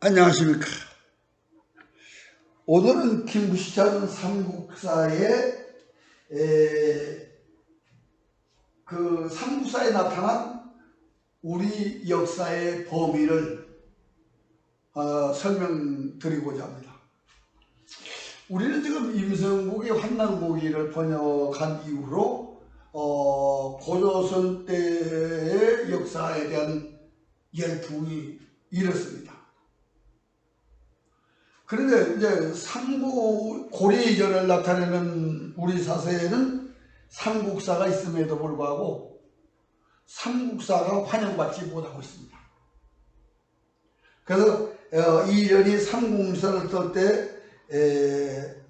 안녕하십니까. 오늘은 김부시장 삼국사의 그 삼국사에 나타난 우리 역사의 범위를 설명드리고자 합니다. 우리는 지금 임성국이 환난고기를 번역한 이후로 고조선 때의 역사에 대한 열풍이 일었습니다. 그런데 이제 고려 이전을 나타내는 우리 사서에는 삼국사가 있음에도 불구하고 삼국사가 환영받지 못하고 있습니다. 그래서 이전이 삼국사를 쓸 때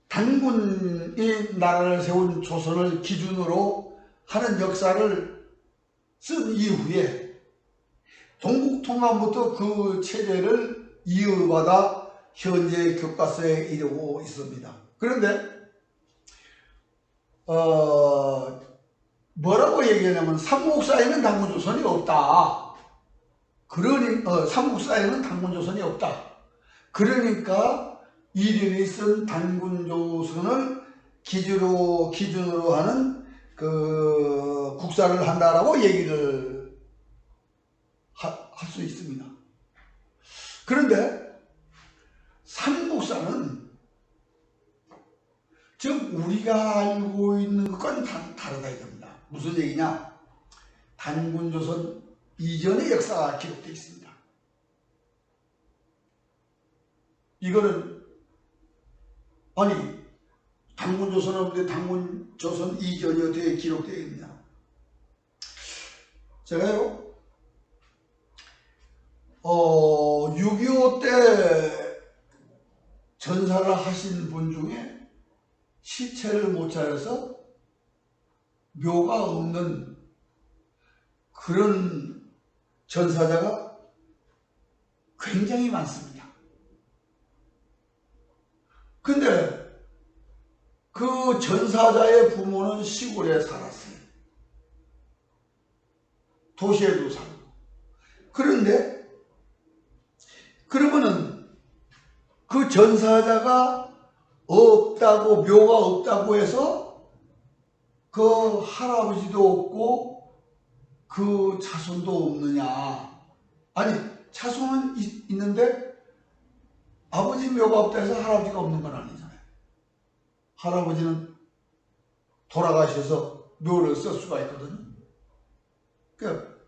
단군이 나라를 세운 조선을 기준으로 하는 역사를 쓴 이후에 동국통합부터 그 체제를 이어받아 현재 교과서에 이르고 있습니다. 그런데 뭐라고 얘기하냐면 삼국사에는 단군조선이 없다. 삼국사에는 단군조선이 없다. 그러니까 이련이 쓴 단군조선을 기준으로 하는 그 국사를 한다라고 얘기를 할 수 있습니다. 그런데 삼국사는 즉 우리가 알고 있는 것과는 다르다 이겁니다. 무슨 얘기냐? 단군조선 이전의 역사가 기록되어 있습니다. 이거는 아니 단군조선은 없는데 단군조선 이전이 어떻게 기록되어 있느냐? 제가요 6.25 때 전사를 하신 분 중에 시체를 못 차려서 묘가 없는 그런 전사자가 굉장히 많습니다. 근데 그 전사자의 부모는 시골에 살았어요. 도시에도 살고. 그런데 그러면은 그 전사자가 없다고, 묘가 없다고 해서 그 할아버지도 없고 그 자손도 없느냐? 아니 자손은 있는데 아버지 묘가 없다 해서 할아버지가 없는 건 아니잖아요. 할아버지는 돌아가셔서 묘를 쓸 수가 있거든요. 그러니까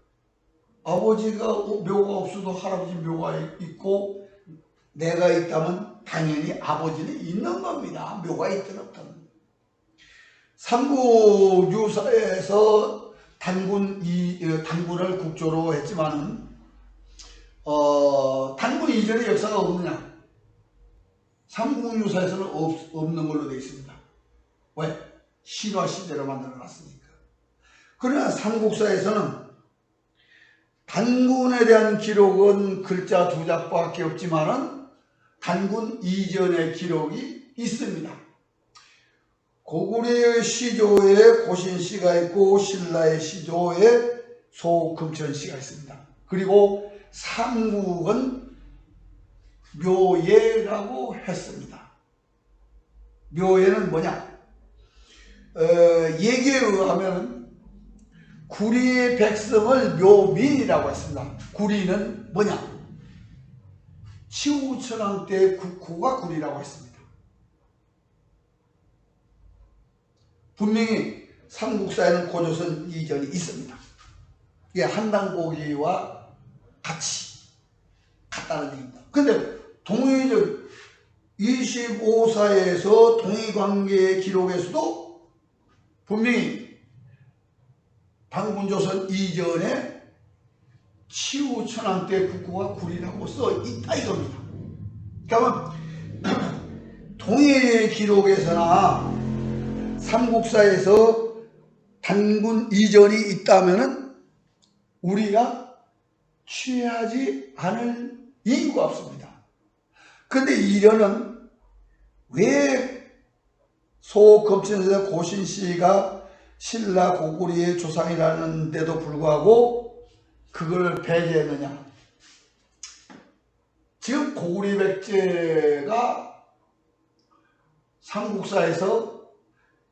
아버지가 묘가 없어도 할아버지 묘가 있고 내가 있다면 당연히 아버지는 있는 겁니다. 묘가 있든 없든. 삼국유사에서 단군을 국조로 했지만은 단군 이전의 역사가 없느냐? 삼국유사에서는 없는 걸로 되어 있습니다. 왜? 신화 시대로 만들어 놨으니까. 그러나 삼국사에서는 단군에 대한 기록은 글자 2작밖에 없지만은 단군 이전의 기록이 있습니다. 고구려의 시조에 고신씨가 있고 신라의 시조에 소금천씨가 있습니다. 그리고 삼국은 묘예라고 했습니다. 묘예는 뭐냐? 얘기에 의하면 구리의 백성을 묘민이라고 했습니다. 구리는 뭐냐? 치우천왕 때 국호가 구리라고 했습니다. 분명히 삼국사에는 고조선 이전이 있습니다. 이게 한단고기와 같다는 얘기입니다. 근데 동의적 25사에서 동의관계의 기록에서도 분명히 단군조선 이전에 치우천왕 때 국호가 구리라고 써 있다 이겁니다. 그러면 동일 기록에서나 삼국사에서 단군 이전이 있다면은 우리가 취하지 않을 이유가 없습니다. 근데 이련은 왜 소금천에서 고신씨가 신라 고구려의 조상이라는데도 불구하고 그걸 배제했느냐? 지금 고구려 백제가 삼국사에서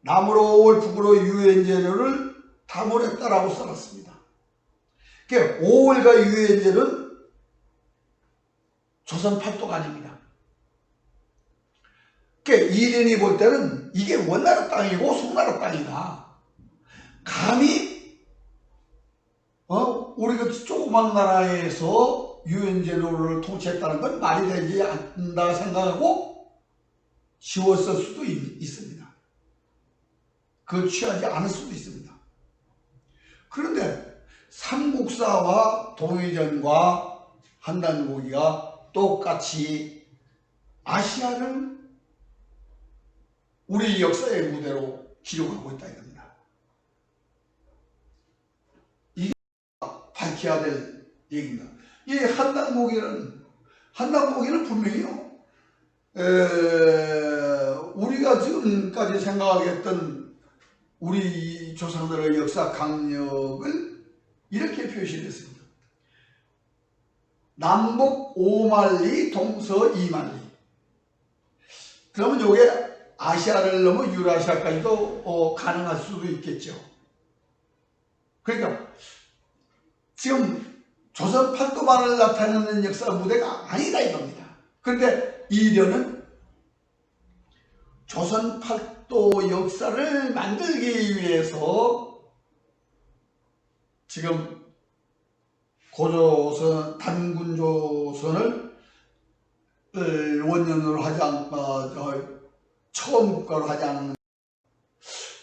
남으로 올 북으로 유엔제로를 다물었다라고 써놨습니다. 그러니까 5월과 유엔제는 조선 팔도가 아닙니다. 그러니까 이련이 볼 때는 이게 원나라 땅이고 송나라 땅이다. 감히 우리가 조그만 나라에서 유엔제로를 통치했다는 건 말이 되지 않는다 생각하고 지웠을 수도 있습니다. 그걸 취하지 않을 수도 있습니다. 그런데 삼국사와 동해전과 한단고기가 똑같이 아시아를 우리 역사의 무대로 기록하고 있다 이겁니다. 이게 밝혀야 될 얘기입니다. 이 한단고기는 분명히요, 우리가 지금까지 생각하겠던 우리 조상들의 역사 강력을 이렇게 표시했습니다. 남북 5만리, 동서 2만리. 그러면 이게 아시아를 넘어 유라시아까지도 가능할 수도 있겠죠. 그러니까 지금 조선 팔도만을 나타내는 역사 무대가 아니다 이겁니다. 그런데 이련은 조선 팔도 역사를 만들기 위해서 지금 고조선, 단군조선을 원년으로 하지 처음 국가로 하지 않는,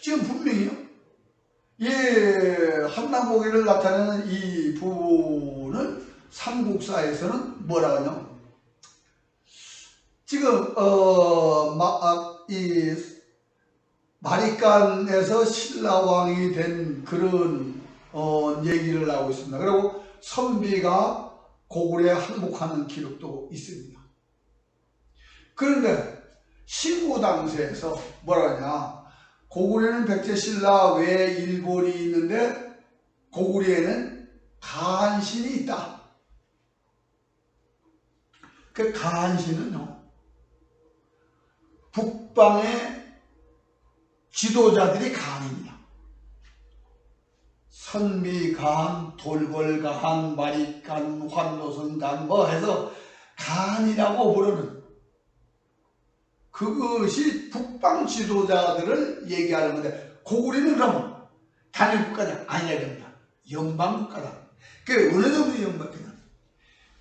지금 분명히요, 이 한단고기를 나타내는 이 부분은 삼국사에서는 뭐라 하냐, 지금 이 마리간에서 신라왕이 된 그런 얘기를 하고 있습니다. 그리고 선비가 고구려에 항복하는 기록도 있습니다. 그런데 신구당세에서 뭐라 하냐, 고구려는 백제신라 외에 일본이 있는데 고구려에는 가한신이 있다. 그 가한신은요, 북방의 지도자들이 가한입니다. 선미가한, 돌궐가한, 마리간, 환도선간 뭐 해서 가한이라고 부르는, 그것이 북방 지도자들을 얘기하는 건데, 고구려는 그러면 단일국가냐? 아니야 됩니다. 연방국가다. 그 어느 정도 연방국가냐?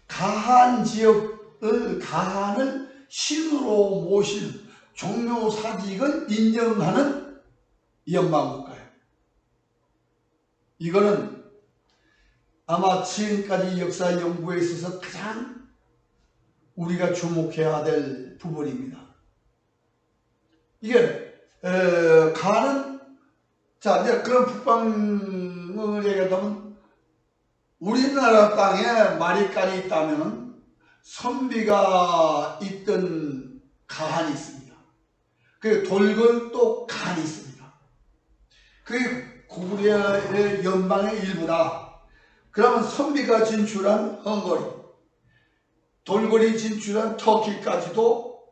가한 지역을, 가한을 신으로 모시는 종묘사직을 인정하는 연방국가예요. 이거는 아마 지금까지 역사 연구에 있어서 가장 우리가 주목해야 될 부분입니다. 이게 가는, 자 이제 그런 북방을 얘기하자면 우리나라 땅에 마리간이 있다면 선비가 있던 가한이 있습니다. 그 돌궐도 가한이 있습니다. 그게 고구려의 연방의 일부다. 그러면 선비가 진출한 헝가리, 돌궐이 진출한 터키까지도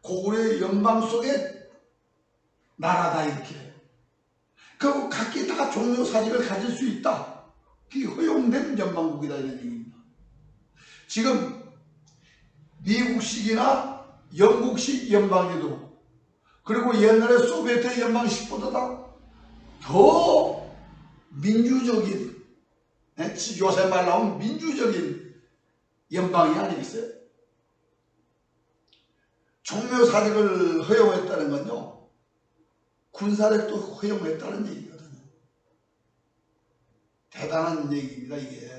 고구려의 연방 속에 나라다 이렇게. 그리고 각기 다 종묘사직을 가질 수 있다. 그게 허용된 연방국이다 이런 얘기입니다. 지금 미국식이나 영국식 연방제도, 그리고 옛날에 소비에트 연방식보다 더 민주적인, 요새 말 나오면 민주적인 연방이 아니겠어요? 종묘사직을 허용했다는 건요, 군사력도 허용했다는 얘기거든요. 대단한 얘기입니다. 이게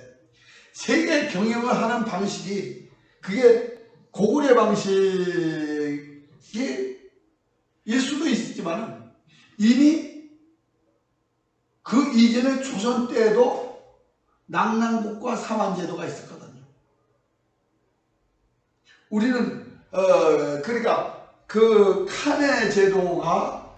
세계 경영을 하는 방식이, 그게 고구려 방식이 일 수도 있지만 이미 그 이전에 조선 때에도 낙랑국과 사만제도가 있었거든요. 우리는 그러니까 그 칸의 제도가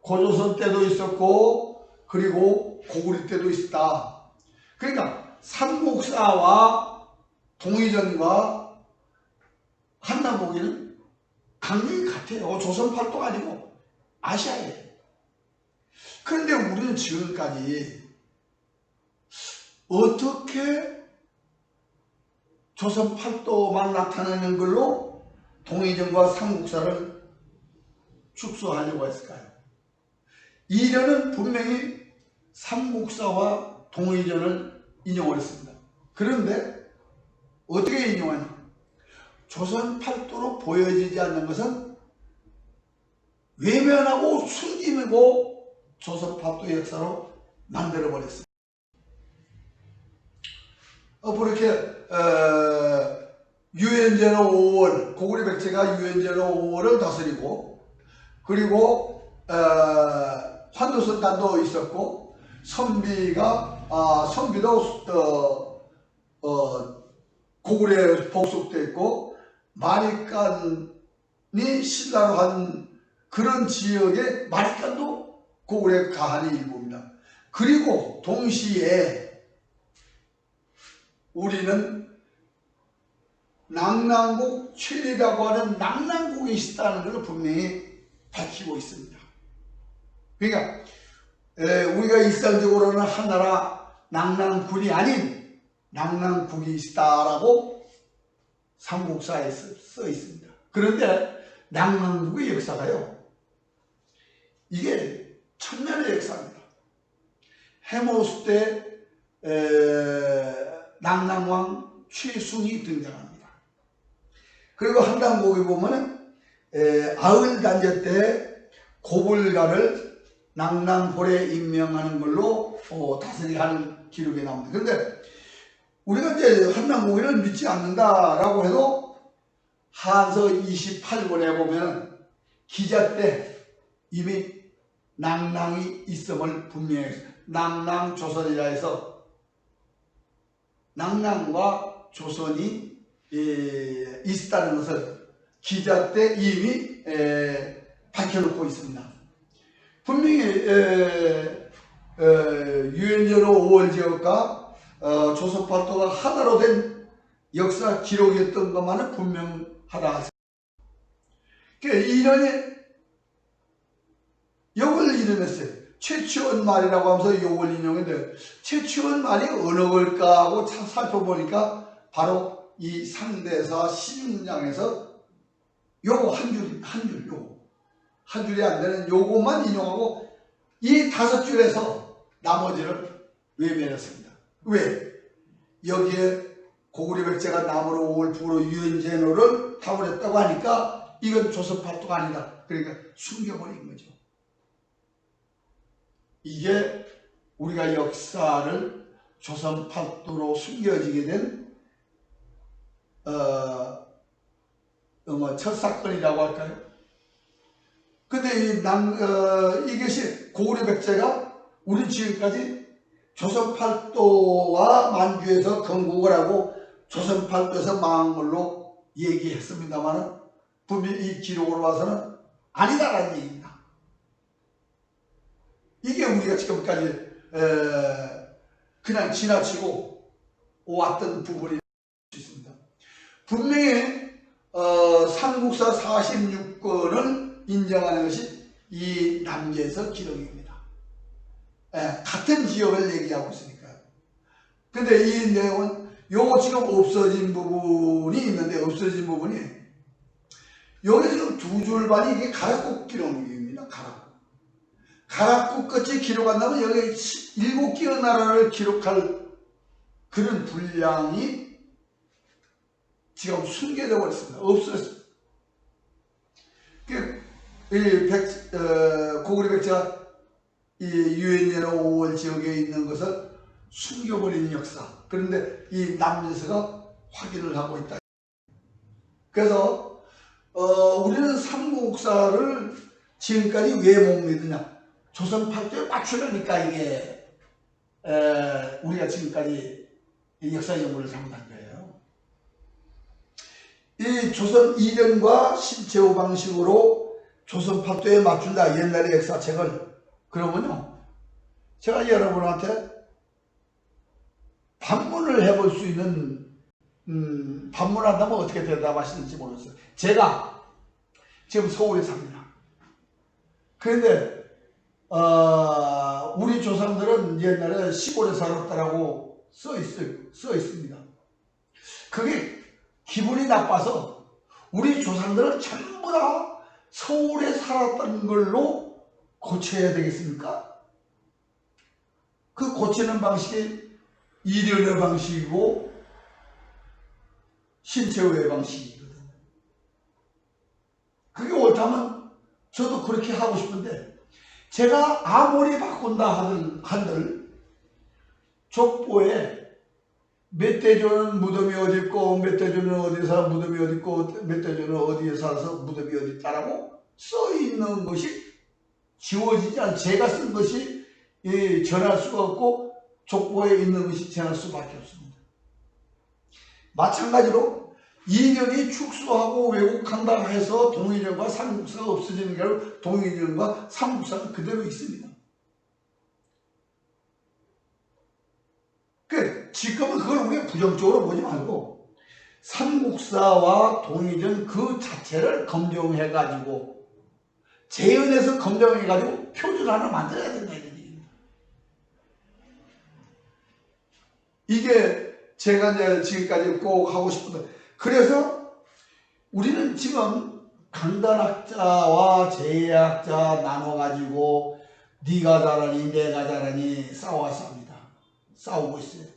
고조선 때도 있었고 그리고 고구려 때도 있었다. 그러니까 삼국사와 동의전과 한남보기는 강릉이 같아요. 조선 팔도가 아니고 아시아예요. 그런데 우리는 지금까지 어떻게 조선 팔도만 나타나는 걸로 동의전과 삼국사를 축소하려고 했을까요? 이련은 분명히 삼국사와 동의전을 인용을 했습니다. 그런데 어떻게 인용하냐? 조선 팔도로 보여지지 않는 것은 외면하고 숨기고 조선 팔도의 역사로 만들어버렸습니다. 그렇게 유엔제는 5월, 고구려 백제가 유엔제는 5월을 다스리고, 그리고 환도선 단도 있었고, 선비도 고구려에 복속됐고, 마리깐이 신라로 한 그런 지역의 마리깐도 고구려 가한의 일부입니다. 그리고 동시에 우리는 낙랑국 최리라고 하는 낙랑국이 있다는 것을 분명히 밝히고 있습니다. 그러니까 우리가 일상적으로는 한나라 낙랑군이 아닌 낙랑국이 있다라고 삼국사에 써 있습니다. 그런데 낙랑국의 역사가요, 이게 천년의 역사입니다. 해모수 때 낙랑왕 최숭이 등장합니다. 그리고 한당복에 보면은 아을단제 때 고불가를 낙랑홀에 임명하는 걸로 다스리게 하는 기록이 나옵니다. 그런데 우리가 이제 한당복을 믿지 않는다라고 해도 한서 28권에 보면 기자 때 이미 낙랑이 있음을 분명히 낙랑조선이라 해서 낙랑과 조선이 있다는 것을 기자 때 이미 밝혀놓고 있습니다. 분명히 유엔제로 5월 지역과 조선 팔도가 하나로 된 역사 기록이었던 것만은 분명하다. 이런이 욕을 인용했어요. 최치원 말이라고 하면서 욕을 인용했는데, 최치원 말이 어느 걸까 하고 살펴보니까 바로 이 상대사 16장에서 요거 한 줄이 안 되는 요것만 인용하고 이 5줄에서 나머지를 외면했습니다. 왜? 여기에 고구려 백제가 남으로 5월 북으로 유엔제노를 타버렸다고 하니까 이건 조선 팔도가 아니다. 그러니까 숨겨버린 거죠. 이게 우리가 역사를 조선 팔도로 숨겨지게 된 첫 사건이라고 할까요? 근데 이것이 고구려 백제가 우리 지금까지 조선 팔도와 만주에서 건국을 하고 조선 팔도에서 망한 걸로 얘기했습니다만 분명히 이 기록으로 봐서는 아니다라는 얘기입니다. 이게 우리가 지금까지 그냥 지나치고 왔던 부분이 있습니다. 분명히 삼국사 46권을 인정하는 것이 이 남계에서 기록입니다. 같은 지역을 얘기하고 있으니까요. 근데 이 내용은 요거 지금 없어진 부분이 있는데, 없어진 부분이 여기 지금 2줄 반이 이게 가락국 기록입니다. 가락국 끝이 기록한다면 여기 7개의 나라를 기록할 그런 분량이 지금 숨겨져 버렸습니다. 없어졌습니다. 고구려 백제가 이 유엔제로 5월 지역에 있는 것을 숨겨버리는 역사. 그런데 이 남제서가 확인을 하고 있다. 그래서 우리는 삼국사를 지금까지 왜 못 믿느냐? 조선 팔도에 맞추려니까 이게 우리가 지금까지 이 역사 연구를 잘못한 거예요. 이 조선 이련과 신체호 방식으로 조선 팔도에 맞춘다. 옛날의 역사책을. 그러면요, 제가 여러분한테 반문을 해볼 수 있는 반문한다면 어떻게 대답하시는지 모르겠어요. 제가 지금 서울에 삽니다. 그런데 우리 조상들은 옛날에 시골에 살았다라고 써 있습니다. 그게 기분이 나빠서 우리 조상들은 전부 다 서울에 살았다는 걸로 고쳐야 되겠습니까? 그 고치는 방식이 이련의 방식이고 신체의 방식이거든요. 그게 옳다면 저도 그렇게 하고 싶은데, 제가 아무리 바꾼다 한들 족보에 멧돼지는 무덤이 어디 있고, 멧돼지는 어디에 살아 무덤이 어디 있고, 멧돼지는 어디에 살아서 무덤이 어디 있다라고 써 있는 것이 지워지지 않아. 제가 쓴 것이 전할 수가 없고 족보에 있는 것이 전할 수밖에 없습니다. 마찬가지로 이념이 축소하고 왜곡한다 해서 동의령과 삼국사가 없어지는 게 아니라 동의령과 삼국사는 그대로 있습니다. 지금은 그걸 우리가 부정적으로 보지 말고 삼국사와 동의령 그 자체를 검증해가지고 재현해서 검증해가지고 표준 하나 만들어야 된다 이런 얘기입니다. 이게 제가 이제 지금까지 꼭 하고 싶은데, 그래서 우리는 지금 강단학자와 제약자 나눠가지고 네가 잘하니 내가 잘하니 싸우고 있어요.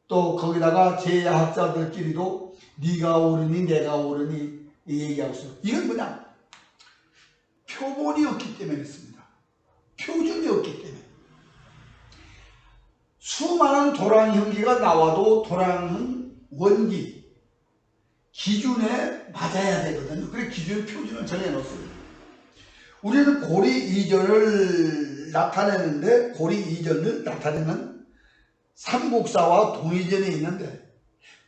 또 거기다가 제약자들끼리도 네가 옳으니 내가 옳으니 얘기하고 있어요. 이건 뭐냐? 표본이 없기 때문에 그렇습니다. 표준이 없기 때문에. 수많은 도랑 형기가 나와도 도랑은 원기, 기준에 맞아야 되거든요. 그래 기준 표준을 정해놓습니다. 우리는 고리 이전을 나타내는데, 고리 이전을 나타내는 삼국사와 동의전이 있는데,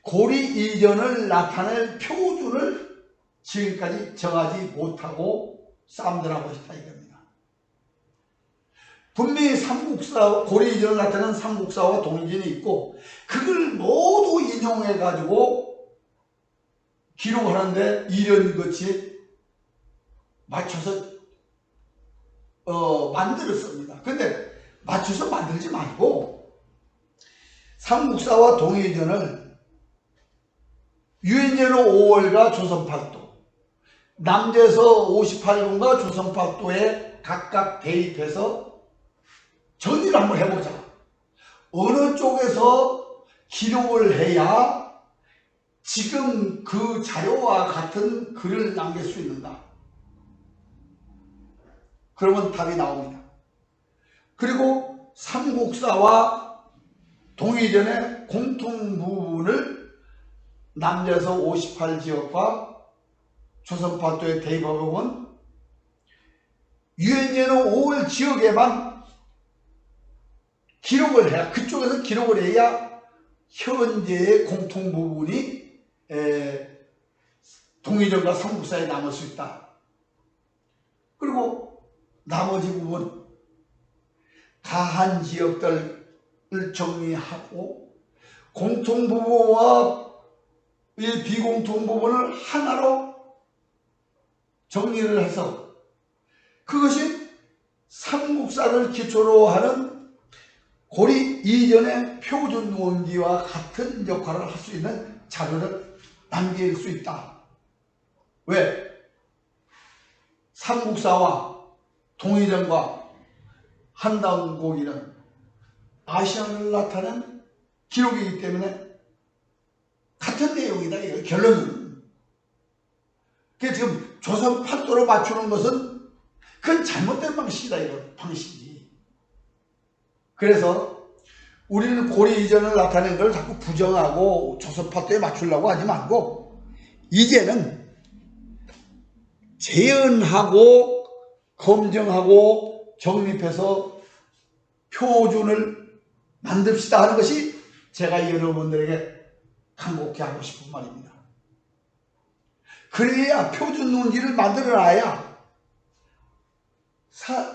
고리 이전을 나타낼 표준을 지금까지 정하지 못하고 싸움들하고 있다 이겁니다. 분명히 고리 이전을 나타내는 삼국사와 동의전이 있고, 그걸 모두 인용해가지고 기록을 하는데 이런것이 맞춰서 만들었습니다. 근데 맞춰서 만들지 말고 삼국사와 동의전을 유인제로 5월과 조선팔도, 남제서 58군과 조선팔도에 각각 대입해서 정리를 한번 해보자. 어느 쪽에서 기록을 해야 지금 그 자료와 같은 글을 남길 수 있는가? 그러면 답이 나옵니다. 그리고 삼국사와 동의전의 공통 부분을 남제서 58지역과 조선팔도에 대입해보면 유엔제는 5월 지역에만 기록을 해야, 그쪽에서 기록을 해야 현재의 공통 부분이 동의전과 삼국사에 남을 수 있다. 그리고 나머지 부분 다한 지역들을 정리하고 공통 부분과 비공통 부분을 하나로 정리를 해서 그것이 삼국사를 기초로 하는 고리 이전의 표준 원기와 같은 역할을 할 수 있는 자료를 남길 수 있다. 왜? 삼국사와 동의전과 한당고기는 아시아를 나타낸 기록이기 때문에 같은 내용이다. 이거 결론은. 그게 지금 조선팔도로 맞추는 것은 그건 잘못된 방식이다. 이거 방식이. 그래서 우리는 고리 이전을 나타낸 걸 자꾸 부정하고 조선팔도에 맞추려고 하지 말고 이제는 재현하고 검증하고 정립해서 표준을 만듭시다 하는 것이 제가 여러분들에게 간곡히 하고 싶은 말입니다. 그래야 표준 논지를 만들어놔야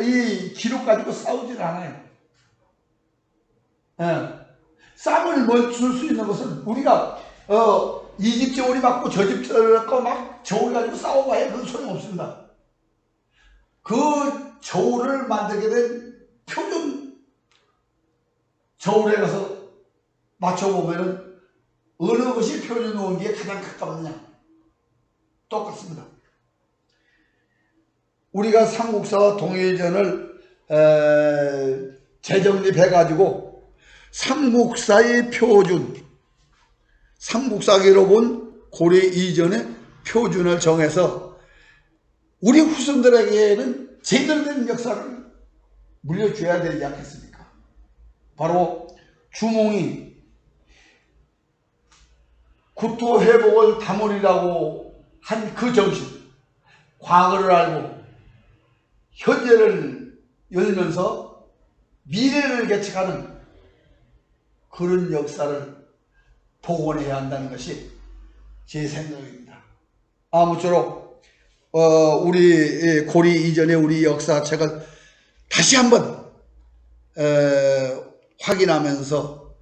이 기록 가지고 싸우질 않아요. 예. 쌈을 멈출 수 있는 것은 우리가 이 집 저울이 맞고 저 집 저울 맞고 막 저울 가지고 싸워봐야 그건 소용없습니다. 그 저울을 만들게 된 표준 저울에 가서 맞춰보면은 어느 것이 표준 원기에 가장 가까웠느냐 똑같습니다. 우리가 삼국사와 동해전을 재정립해가지고 삼국사의 표준, 삼국사기로 본 고려 이전의 표준을 정해서 우리 후손들에게는 제대로 된 역사를 물려줘야 되지 않겠습니까? 바로 주몽이 구토회복을 담으리라고 한 그 정신, 과거를 알고 현재를 열면서 미래를 개척하는 그런 역사를 복원해야 한다는 것이 제 생각입니다. 아무쪼록 우리 고려 이전의 우리 역사책을 다시 한번 확인하면서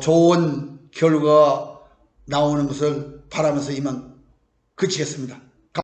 좋은 결과가 나오는 것을 바라면서 이만 그치겠습니다.